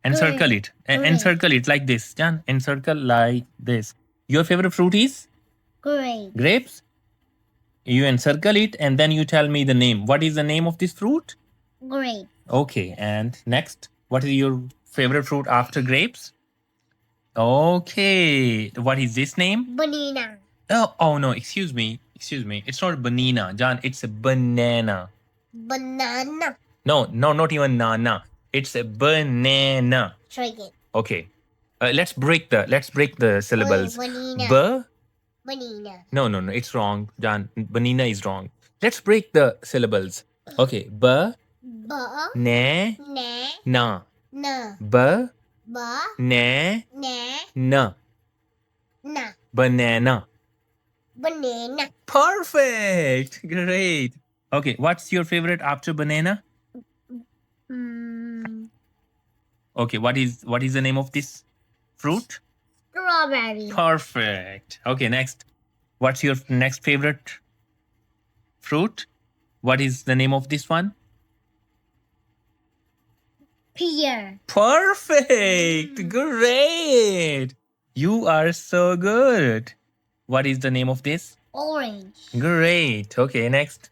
Encircle it. Encircle it like this. Jan, encircle like this. Your favorite fruit is? Grape. Grapes? You encircle it and then you tell me the name. What is the name of this fruit? Grape. Okay, and next, what is your favorite fruit after grapes? Okay, what is this name? Banana. Oh no, excuse me. It's not banana, John. It's a banana. Banana. No, not even nana. It's a banana. Try again. Okay, let's break the syllables. Banana. B. Banana. No, it's wrong, John. Banana is wrong. Let's break the syllables. Okay, b. Ba. Ne. Ne. Na. Na. B. Ba. Ne. Ne. Na. Na. Banana. Banana. Perfect. Great. Okay, what's your favorite after banana? Okay, what is the name of this fruit? Strawberry. Perfect. Okay, next. What's your next favorite fruit? What is the name of this one? Pear. Perfect. Great. You are so good. What is the name of this? Orange. Great. Okay, next.